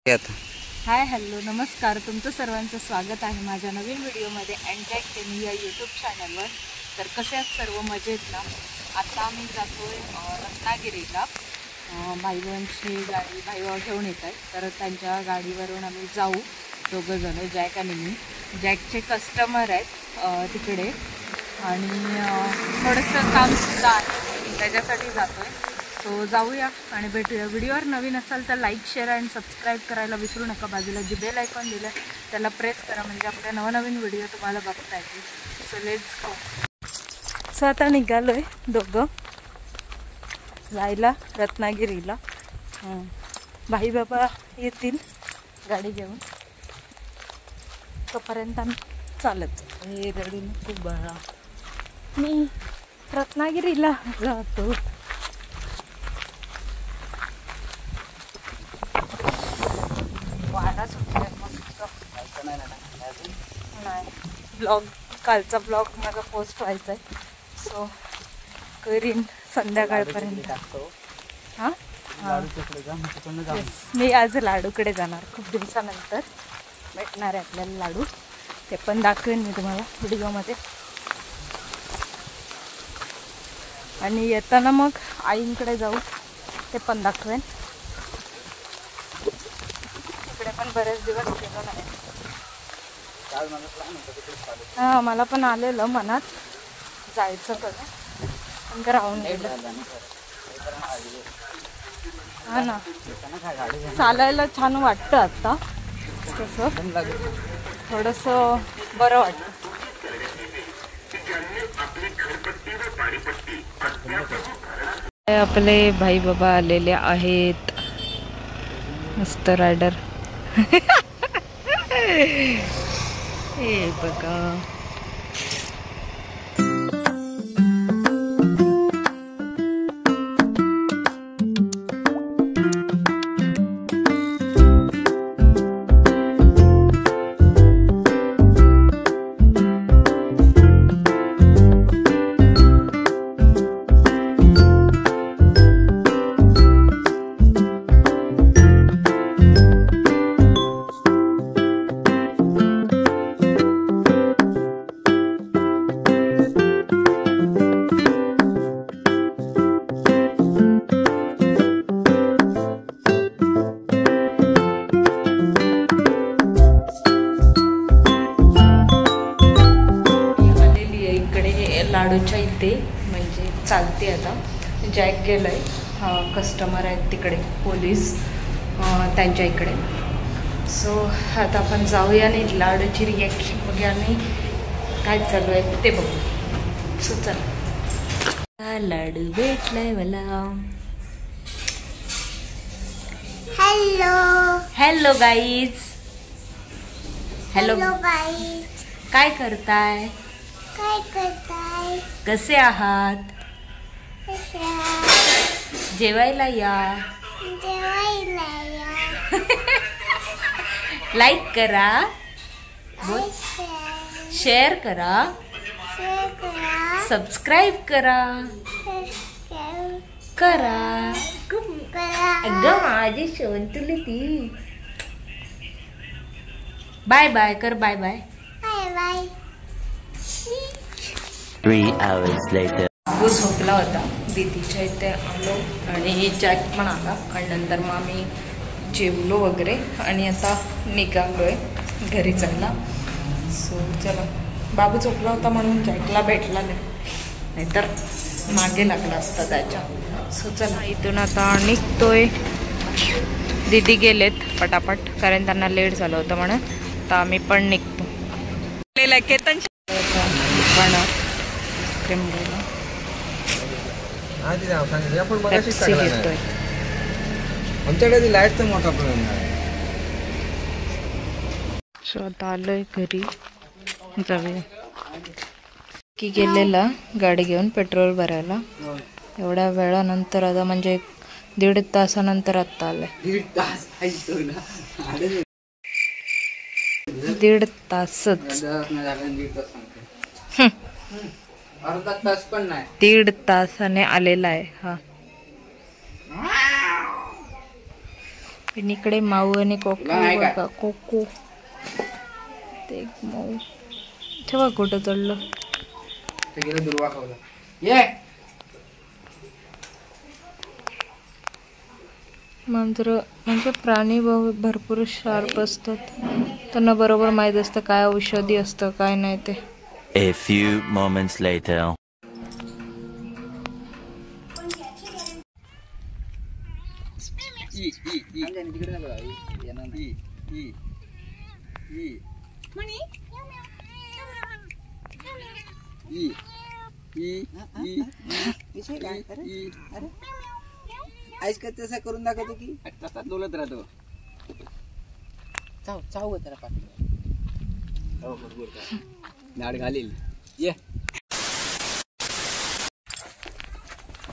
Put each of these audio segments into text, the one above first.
Hi hello नमस्कार, तुमचं सर्वांचं स्वागत आहे माझ्या नवीन व्हिडिओमध्ये अँजॅक केमी या यूट्यूब चॅनलवर. तर कसे आहेत सर्व, मजेत ना? आता आम्ही जातोय रत्नागिरीला. भाईभावांची गाडी भाईभाव घेऊन येत आहेत, तर त्यांच्या गाडीवरून आम्ही जाऊ दोघंजणं, जॅक आणि मी. जॅकचे कस्टमर आहेत तिकडे आणि थोडंसं कामसुद्धा आहे, त्याच्यासाठी जातो आहे. सो जाऊया आणि भेटूया. व्हिडिओवर नवीन असाल तर लाईक, शेअर आणि सबस्क्राईब करायला विसरू नका. बाजूला जी बेल आयकॉन दिलं त्याला प्रेस करा, म्हणजे आपल्या नवनवीन व्हिडिओ तुम्हाला बघता येतील. So let's go. सो आता निघालो आहे दोघं जायला रत्नागिरीला. भाई बाबा येतील गाडी घेऊन, तोपर्यंत आम्ही चालत. हे रडू नको बाळा, मी रत्नागिरीला जातो. वारा सुटलाय मस्त. नाही, ब्लॉग कालचा ब्लॉग माझा पोस्ट व्हायचा आहे, सो करीन संध्याकाळपर्यंत. हां मी आज लाडूकडे जाणार, खूप दिवसानंतर भेटणार आहे आपल्याला लाडू. ते पण दाखवेन मी तुम्हाला व्हिडिओमध्ये. आणि येताना मग आईंकडे जाऊ, ते पण दाखवेन. तिकडे पण बरेच दिवस गेलो नाही. हां, मला पण आलेलं मनात जायचं कधी, पण राहून गेलं. हा ना, चालायला छान वाटतं आता, तसं थोडंसं बरं वाटतं. आपले भाई बाबा आलेले आहेत, मस्त रायडर. हे बघा, लाडूच्या इथे म्हणजे चालते. आता जॅक गेलं आहे, कस्टमर आहेत तिकडे पोलीस त्यांच्या इकडे. सो आता आपण जाऊया आणि लाडूची रिॲक्शन बघूया आणि काय चालू आहे ते बघू. सो चला, लाडू भेटलाय मला. Hello hello guys. Hello guys, काय करताय? काय करताय? कसे आहात? जेवायला या, जेवायला या. लाईक करा, शेअर करा, सबस्क्राईब करा करा. अगं माझी शोन तुला ती. बाय बाय कर, bye bye. Bye bye. 3 hours later. बाबू झोपला होता, दीदीच्या इथे आलो आणि जॅक पण आला आणि नंतर मग आम्ही जेवलो वगैरे आणि आता निघालो आहे घरी जायला. सो चला, बाबू झोपला होता म्हणून जॅकला भेटला नाही, नाहीतर मागे लागला असता त्याच्या. सो चला, इथून आता निघतोय. दीदी गेलेत पटापट, कारण त्यांना लेट झालं होतं म्हणून. आता आम्ही पण निघतो. केतन पण क्रीम घ्यायला घेतोय. आमच्याकडे लाईटचा मोठा प्रॉब्लेम आहे. सो आता आलोय घरी, जाऊया. की गेलेला गाडी घेऊन पेट्रोल भरायला, एवढ्या वेळानंतर आता म्हणजे 1.5 तासानंतर आत्ता आलाय. 1.5 तासच. अर्धा तास पण नाही, 1.5 तासाने आलेला आहे हा. आणि इकडे माऊ आणि कोको बघा. कोको ते माऊ ठेवा कुठं चढलं ते गेलं दुर्वा खावला. ये मांजरं म्हणजे प्राणी भरपूर शार्प असतात. त्यांना बरोबर माहीत असतं काय औषधी असतं काय नाही ते. A few moments later. Ice का तसा करून दाखवतो की तसाच लोलत राहतो. चाव चाव त्याला पाठी नाड घालील. ये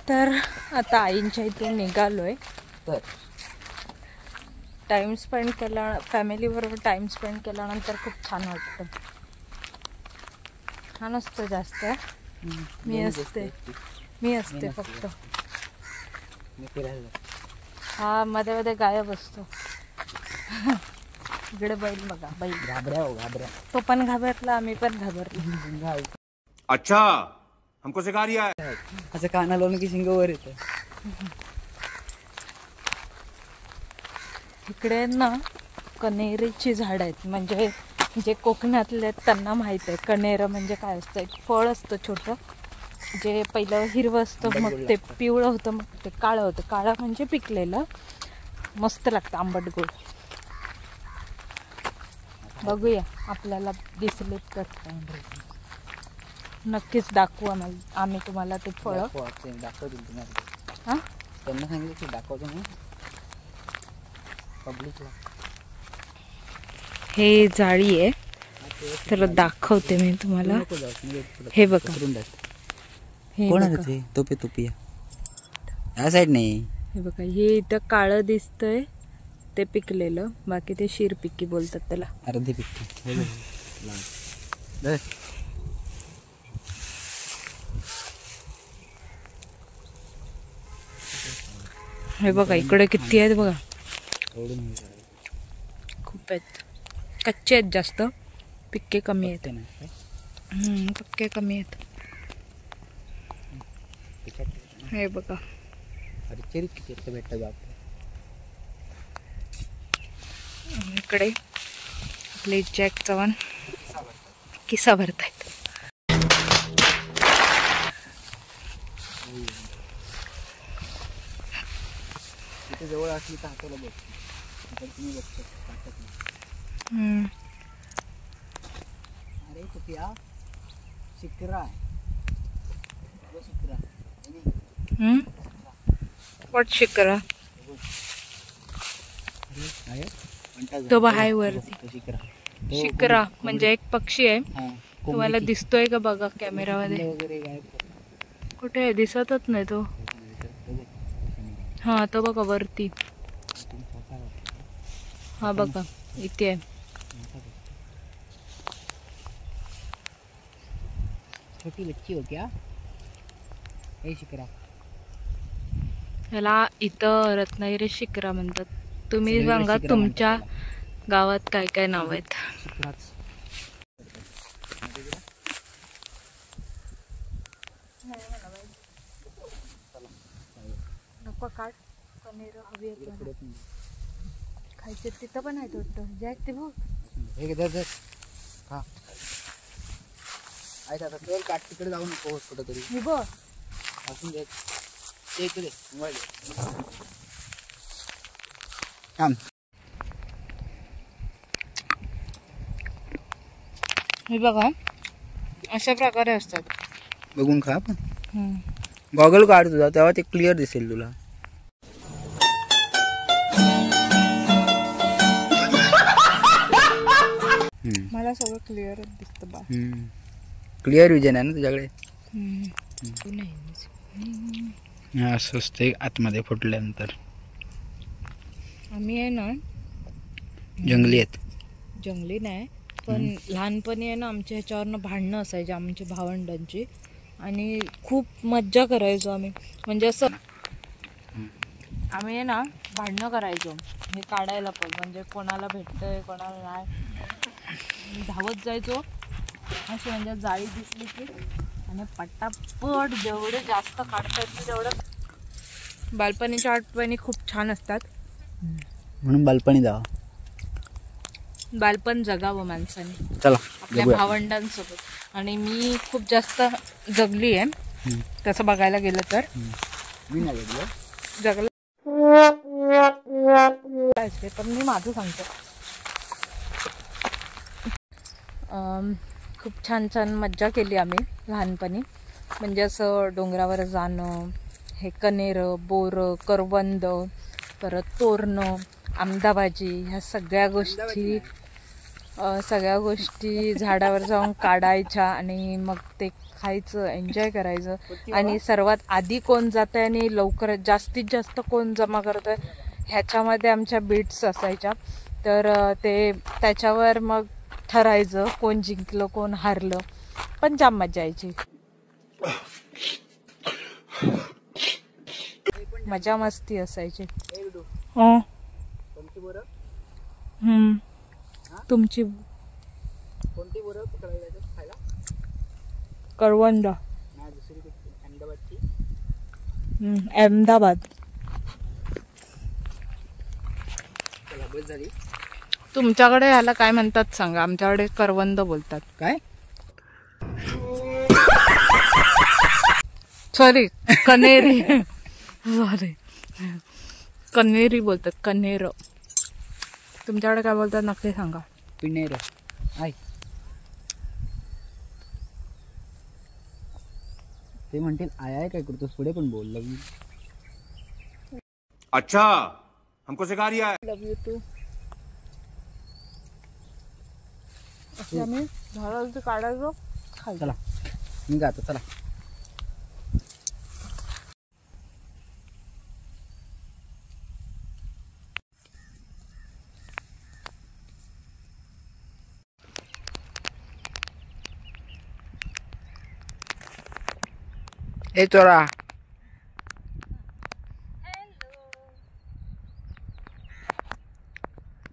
तर आता आईंच्या इथे निघालोय. तर टाइम स्पेंड केला फॅमिली बरोबर टाइम स्पेंड केल्यानंतर खूप छान वाटतं. छान असतं जास्त. मी असते फक्त. हा मध्ये मध्ये गायब असतो. इकडे बैल बघा बैल. घाबऱ्या तो पण घाबरला आम्ही पण घाबरलो. अच्छा हमको सिखा रिया है. असं काना लावून की शिंग वर येतं. इकडे ना कण्हेरीची झाड आहेत. म्हणजे जे कोकणातले आहेत त्यांना माहित आहे कण्हेरं म्हणजे काय असतं. एक फळ असतं छोटं जे पहिलं हिरवं असतं मग ते पिवळं होतं मग ते काळं होतं. काळं म्हणजे पिकलेलं मस्त लागतं आंबट गोड. बघूया आपल्याला दिसले तर नक्कीच दाखवू आम्ही तुम्हाला ते फळं. दाखवतील तुम्हाला. हां त्यांना सांगितलं की दाखवतो मी पब्लिकला. हे जाळी आहे तर दाखवते मी तुम्हाला. हे बघा हे कोण बघा. आहे ते? तोपिया या साईड नाही. हे बघा हे इथं काळं दिसतंय ते पिकलेलं. बाकी ते शिरपिक्की बोलतात त्याला. अर्धी पिक्की. हे बघा इकडे किती आहेत बघा. खूप आहेत. कच्चे आहेत जास्त. पिक्के कमी आहेत. पिक्के कमी आहेत. हे बघा इकडे आपले जॅक चव्हाण किस्सा भरतायत. जवळ असली तर हाताला बघ. तुम्ही बघतो. अरे कुठ्या शिकरा शिकरा. वाट शिकरा तो बाहेर वरती. शिकरा शिकरा म्हणजे एक पक्षी आहे. तुम्हाला दिसतोय का बघा कॅमेरामध्ये. वगैरे गायब. कुठे आहे दिसतच नाही तो. हा तो बघा वरती. हा बघा इथे आहे. छोटी बच्ची हो क्या? हे शिकरा. ह्याला इथं रत्नागिरी शिकरा म्हणतात. तुम्ही सांगा तुमच्या गावात काय काय नाव आहेत. नको काढ. पनीर हवी आहे खायचे. तिथं पण आहेत वाटतं जॅक ते बघ. हे धर हा. आता चल काट तिकडे जाऊ नको कुठं तरी. हे बघ असून दे. ते इकडे मोबाईल थांब. हे बघा अशा प्रकारे असतात. बघून खा. पण गॉगल काढ तुझा तेव्हा ते क्लिअर दिसेल तुला. मला सगळं क्लिअर दिसतं बा. क्लिअर विजन आहे ना तुझ्याकडे. असं असते आतमध्ये फुटल्यानंतर. आम्ही आहे ना जंगली आहेत. जंगली नाही पण लहानपणी आहे ना आमच्या ह्याच्यावरनं भांडणं असायची आमच्या भावंडांची. आणि खूप मज्जा करायचो आम्ही. म्हणजे असं आम्ही ना भांडणं करायचो हे काढायला पण, म्हणजे कोणाला भेटतंय कोणाला नाही. धावत जायचो अशी, म्हणजे जाळी दिसली की, आणि पटापट जेवढे जास्त काढता येतील तेवढं. बालपणीच्या आठवणी खूप छान असतात, म्हणून बालपणी जावा. बालपण जगावं माणसाने चला आपल्या बघूया. भावंडांसोबत. आणि मी खूप जास्त जगली आहे तसं बघायला गेलं तर. मी नाही गेलो. जगलं पण मी माझं सांगते. खूप छान छान मज्जा केली आम्ही लहानपणी. म्हणजे असं डोंगरावर जाणं, हे कनेरं, बोरं, करवंद, परत तोरणं, आमदाबाजी, ह्या सगळ्या गोष्टी झाडावर जाऊन काढायच्या आणि मग ते खायचं, एन्जॉय करायचं. आणि सर्वात आधी कोण जातं आणि लवकर जास्तीत जास्त कोण जमा करतं ह्याच्यामध्ये आमच्या बीट्स असायच्या. तर ते त्याच्यावर मग ठरायचं कोण जिंकलं कोण हारलं. पण जाम मजा यायची, मजा मस्ती असायची. तुमची कोणती बोरं पकडायला जायचं खायला? करवंद, नाही, दुसरी कुठली? अहमदाबादची. अहमदाबाद. चला बस झाली. तुमच्याकडे ह्याला काय म्हणतात सांगा? आमच्याकडे करवंद बोलतात. काय? सॉरी, कनेरी. सॉरी, कनेरी बोलतात, कनेर. तुमच्याकडे काय बोलतात नक्की सांगा. पिनेर. आय ते म्हणतील आय आय काय करतोस, पुढे पण बोल. लव यू. अच्छा हमको सिखा रिया है. लव यू टू. असे आम्ही झाडावरती काढायचो, खायचो. चला मी जातो. चला ए चोरा,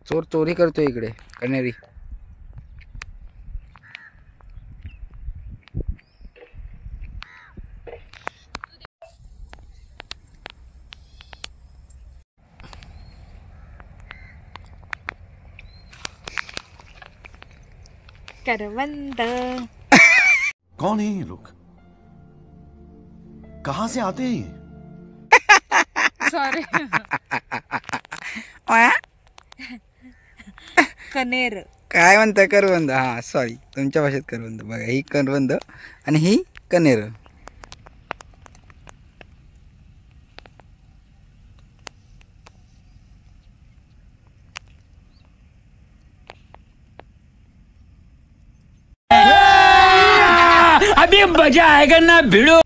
चोर चोरी करतोय इकडे. कनेरी. करवंद. कौन है ये लोग, कहाँ से आते हैं ये? सॉरी, कनेर. काय म्हणता? करवंद. हा सॉरी, तुमच्या भाषेत करवंद. बघा, ही करवंद आणि ही कनेर. अभी मजा आएगा ना भिड़ो.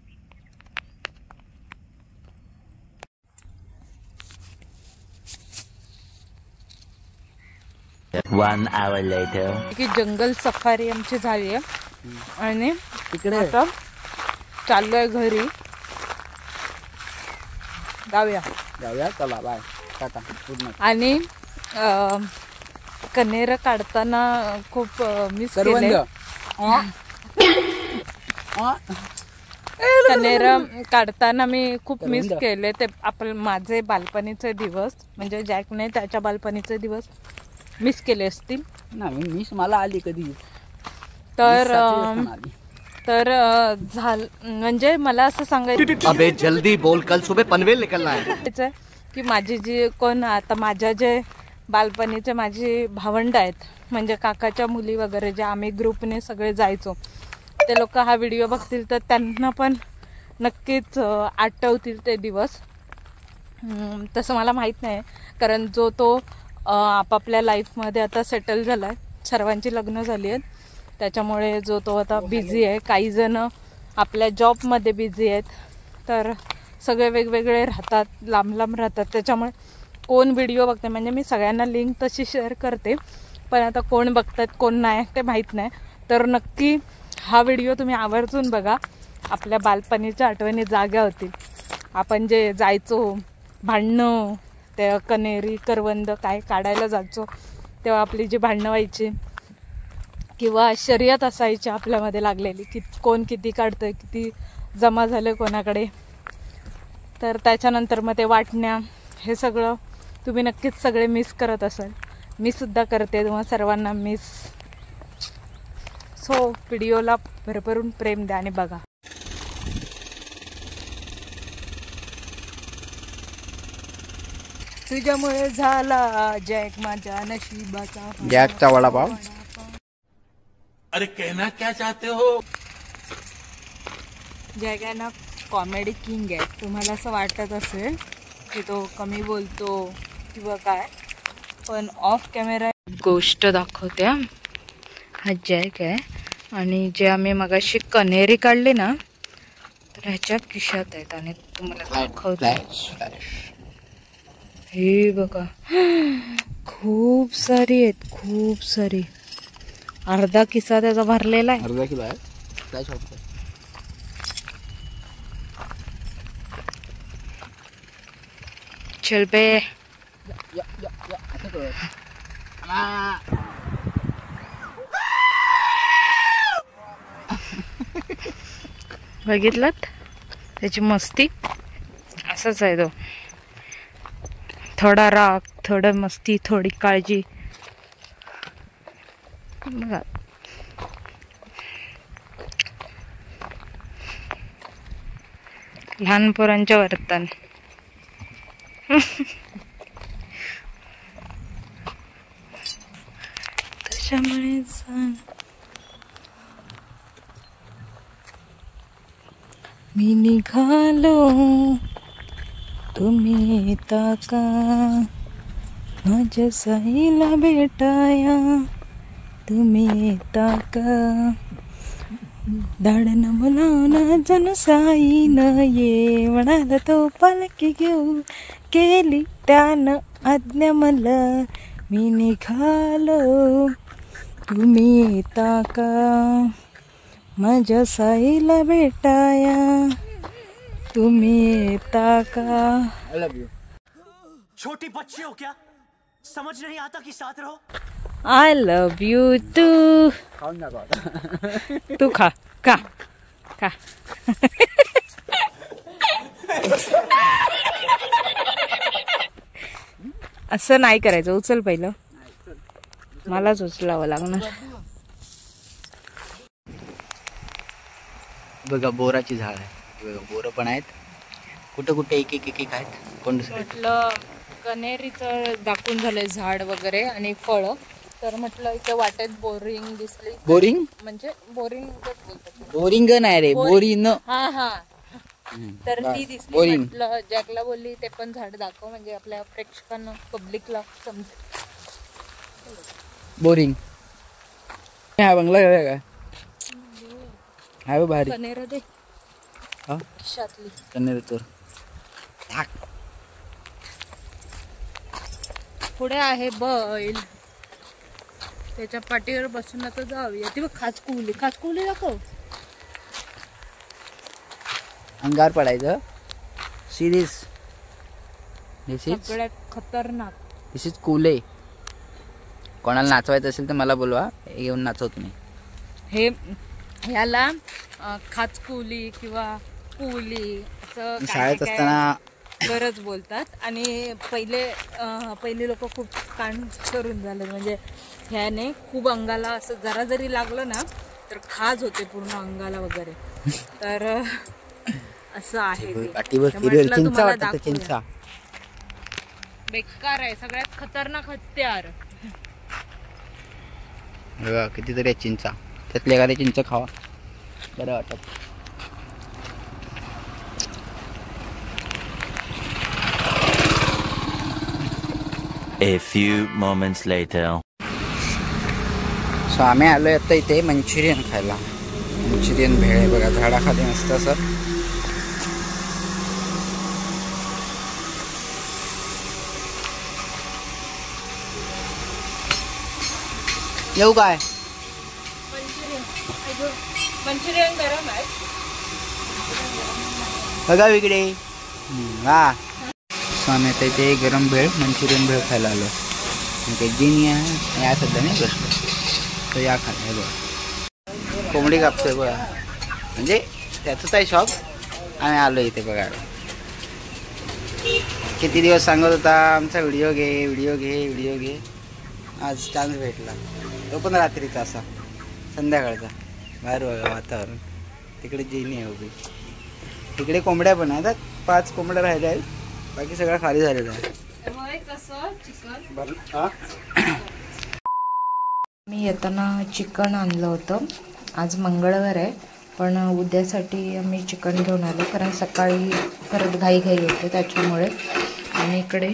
1 hour later. की जंगल सफारी आमची झाली आहे आणि तिकडे आता चाललोय घरी. जाऊया. जाऊया. चला बाय, टाटा, गुड नाईट. आणि कनेर काढताना खूप मिस केले. कनेर काढताना मी खूप मिस केले ते. माझे बालपणीचे दिवस, म्हणजे जॅकने त्याच्या बालपणीचे दिवस मिस केले असतील. नाही, मिस मला आली कधी. तर म्हणजे मला असं सांगायचं, अबे जल्दी बोल, कल सुबह पनवेल निकलना है. की माझी जी कोण आता माझ्या जे बालपणीचे माझी भावंड आहेत, म्हणजे काकाच्या मुली वगैरे, जे आम्ही ग्रुपने सगळे जायचो, ते लोक हा व्हिडिओ बघतील तर त्यांना पण नक्कीच आठवतील ते दिवस. तसं मला माहीत नाही, कारण जो तो आपापल्या लाईफमध्ये आता सेटल झाला आहे, सर्वांची लग्न झाली आहेत, त्याच्यामुळे जो तो आता बिझी आहे. काही जण आपल्या जॉबमध्ये बिझी आहेत, तर सगळे वेगवेगळे राहतात, लांब लांब राहतात. त्याच्यामुळे कोण व्हिडिओ बघते, म्हणजे मी सगळ्यांना लिंक तशी शेअर करते, पण आता कोण बघतात कोण नाही ते माहीत नाही. तर नक्की हा व्हिडिओ तुम्ही आवर्जून बघा. आपल्या बालपणीच्या आठवणी जाग्या होतील. आपण जे जायचो भांडणं, त्या कण्हेरी करवंद काय काढायला जायचो तेव्हा आपली जी भांडणं व्हायची किंवा शर्यत असायची आपल्यामध्ये लागलेली की कोण किती काढतंय, किती जमा झालं कोणाकडे. तर त्याच्यानंतर मग ते वाटण्या, हे सगळं तुम्ही नक्कीच सगळे मिस करत असाल. मी सुद्धा करते, तुम्हाला सर्वांना मिस. सो व्हिडिओला भरभरून प्रेम द्या आणि बघा. तुझ्यामुळे झाला जॅक माझ्या नशिबाचा. जॅकचा वडापाव. अरे कहना क्या चाहते हो? जॅक आहे ना कॉमेडी किंग आहे. तुम्हाला असं वाटत असेल की तो कमी बोलतो किंवा काय, पण ऑफ कॅमेरा गोष्ट दाखवत्या. हा जॅक आहे आणि जे आम्ही मगाशी कण्हेरी काढली ना तर ह्याच्या खिशात आहेत आणि तुम्हाला दाखवते. हे बघा खूप सारी आहेत, खूप सारी. अर्धा किस्सा त्याचा भरलेला आहे. अर्धा किलो आहे. चल पे. बघितलं त्याची मस्ती. असंच आहे तो, थोडा राग, थोडं मस्ती, थोडी काळजी. बघा लहान पोरांच्या वर्तन. त्याच्यामुळे मी निघालो, तुम्ही येता का माझ्या साईला भेटाया, तुम्ही येता का. दाडन मुलावना जणू साईन ये म्हणाला तो पालखी घेऊ, केली त्यानं आज्ञा मला. मी निघालो, तुम्ही येता का माझ्या साईला भेटाया, तुम्ही येता का. छोटी बच्ची हो क्या, समझ नहीं आता कि साथ रहो. I love you too. तू खा खा खा. असं नाही करायचं. उचल पहिलं, मलाच उचलावं लागणार. बघा बोराची झाड आहे. बघा बोरं पण आहेत. कुठं कुठे एक एक एक एक आहेत. कोण दुसरं म्हटलं कण्हेरीचं दाखवून झालंय झाड वगैरे आणि फळं. तर म्हटलं इथे वाटेत बोरिंग दिसली. बोरिंग म्हणजे बोरिंग बोलतात. बोरिंग नाही रे, बोरिंग. हा हा. तर ती दिसली. बोरिंग. म्हटलं जॅकला बोलली ते पण झाड दाखव म्हणजे आपल्या प्रेक्षकांना, पब्लिकला समजेल. बोरिंग. हा बंगला काय हाय भारी. कण्हेर दे हा खिशातली. कन्हेर तर पुढे आहे बैल, त्याच्या पाठीवर बसून आता जाऊया. ती बघ खाचकुवली. खाचकुवली दाखव. अंगार पडायचं. सिरीज सगळ्यात खतरनाक. दिस इज कुले. कोणाला नाचवायचं असेल तर मला बोलवा, घेऊन नाचवत मी. हे ह्याला खाचकुवली किंवा कुवली असं शाळेत असताना गरज बोलतात. आणि पहिले लोक खूप कान करून झालं म्हणजे ह्याने खूप अंगाला असं जरा जरी लागलं ना तर खाज होते पूर्ण अंगाला वगैरे. तर असं आहे ते. तुम्हाला चिंचा बेकार आहे, सगळ्यात खतरनाक हत्यार. बघा कितीतरी आहे चिंचा. त्यातले एखादी चिंच खावा, बरं वाटत. A few moments later. So आम्ही आलोय आता इथे मंचुरियन खायला. मंचुरियन भेळ आहे बघा झाडाखाली मस्त असं. येऊ काय? मंचुरियन गरम आहे बघा इकडे. हा सो आम्ही आता इथे गरम भेळ मंचुरियन भेळ खायला आलो. आणि ते जिनी आहे या सध्या नाही बसलो तर या खायला. हे बघा कोंबडी कापतोय बघा, म्हणजे त्याचंच आहे शॉप. आम्ही आलो इथे बघा. किती दिवस सांगत होता आमचा व्हिडिओ घे व्हिडिओ घे व्हिडिओ घे. आज चान्स भेटला, तो पण रात्रीचा असा संध्याकाळचा. बाहेर बघा वातावरण. तिकडे जिनी आहे उभी. तिकडे कोंबड्या पण आहेत. 5 कोंबड्या राहिल्या आहेत, बाकी सगळं खाली झालेलं आहे. मी येताना चिकन आणलं होतं. आज मंगळवार आहे, पण उद्यासाठी आम्ही चिकन घेऊन आलो कारण सकाळी परत घाई होते त्याच्यामुळे. आणि इकडे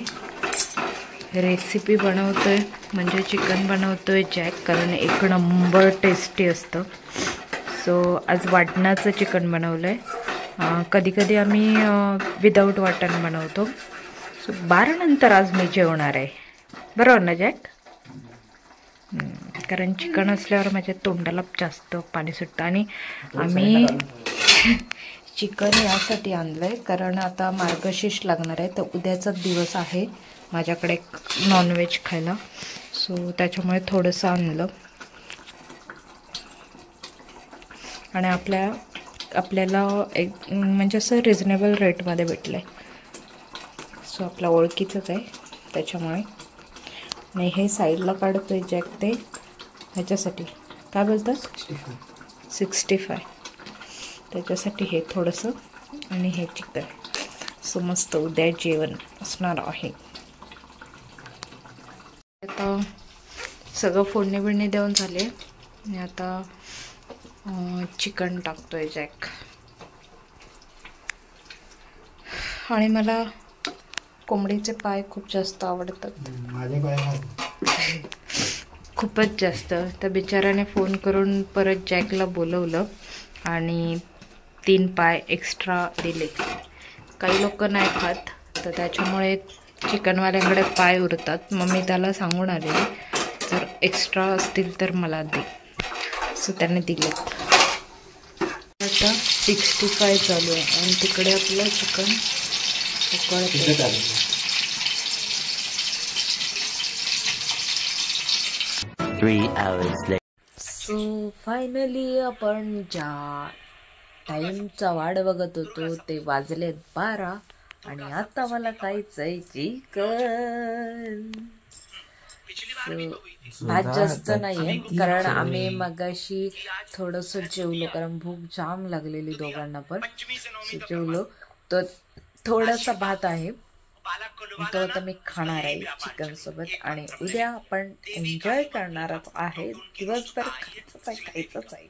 रेसिपी बनवतोय म्हणजे चिकन बनवतोय जॅक, कारण एक नंबर टेस्टी असतं. सो आज वाटणाचं चिकन बनवलं आहे. कधी कधी आम्ही विदाऊट वाटण बनवतो. सो 12 नंतर आज मी जेवणार आहे, बरोबर ना जॅक? कारण चिकन असल्यावर माझ्या तोंडाला जास्त पाणी सुटतं. आणि आम्ही चिकन यासाठी आणलं आहे कारण आता मार्गशीर्ष लागणार आहे, तर उद्याचाच दिवस आहे माझ्याकडे नॉनव्हेज खायला. सो त्याच्यामुळे थोडंसं आणलं. आणि आपल्याला एक म्हणजे असं रिजनेबल रेटमध्ये भेटलं आहे. सो आपल्या ओळखीचंच आहे त्याच्यामुळे. आणि हे साईडला काढतोय जॅक ते ह्याच्यासाठी काय बोलतात 65 त्याच्यासाठी हे थोडंसं. आणि हे चिकन. सो मस्त उद्या जेवण असणार आहे. आता सगळं फोडणी बिडणी देऊन झाले आणि आता चिकन टाकतोय जॅक. आणि मला कोंबडीचे पाय खूप जास्त आवडतात, खूपच जास्त. तर बिचाराने फोन करून परत जॅकला बोलवलं आणि 3 पाय एक्स्ट्रा दिले. काही लोक नाही खात, तर त्याच्यामुळे चिकनवाल्यांकडे पाय उरतात. मग मी त्याला सांगून आले जर एक्स्ट्रा असतील तर मला दे. सो त्याने दिलेत. आता 65 चालू आहे आणि तिकडे आपलं चिकन उकळतं. सो फायनली आपण ज्या टाईमचा वाट बघत होतो ते वाजलेत 12 आणि आता मला खायचंय चिकन. भात जास्त नाहीये कारण आम्ही मगाशी थोडंसं जेवलो कारण भूक जाम लागलेली दोघांना पण. जेवलो तर थोडासा भात आहे तो आता मी खाणार आहे चिकन सोबत. आणि उद्या आपण एन्जॉय करणारच आहे, दिवसभर खायचंच आहे.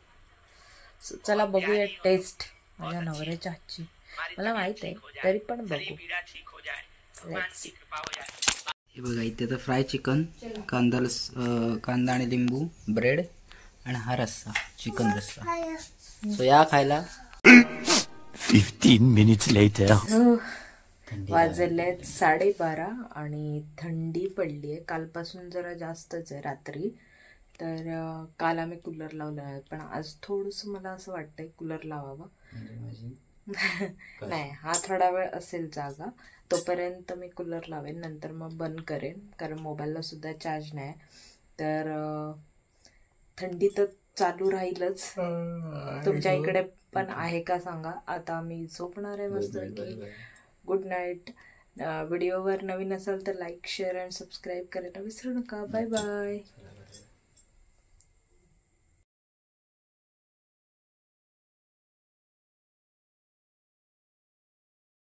सो चला बघूया टेस्ट माझ्या नवऱ्याच्या हातची. मला माहित आहे तरी पण बघू. हे बघा इथे तर फ्राय चिकन, कांदा आणि लिंबू, ब्रेड आणि हा रस्सा, चिकन रस्सा. सो या खायला. 15 minutes later. वाजलेत 12:30 आणि थंडी पडली आहे. कालपासून जरा जास्तच आहे रात्री. तर काल आम्ही कूलर लावला आहे, पण आज थोडंसं मला असं वाटतंय कूलर लावावा. नाही, हा थोडा वेळ असेल जागा तोपर्यंत मी कूलर लावेन, नंतर मग बंद करेन कारण मोबाईलला सुद्धा चार्ज नाही. तर थंडी तर चालू राहीलच. तुमच्या इकडे पण आहे का सांगा. आता मी झोपणार आहे मस्त की. Good night. व्हिडिओवर नवीन असाल तर लाईक शेअर अँड सबस्क्राईब करायला विसरू नका. Bye bye.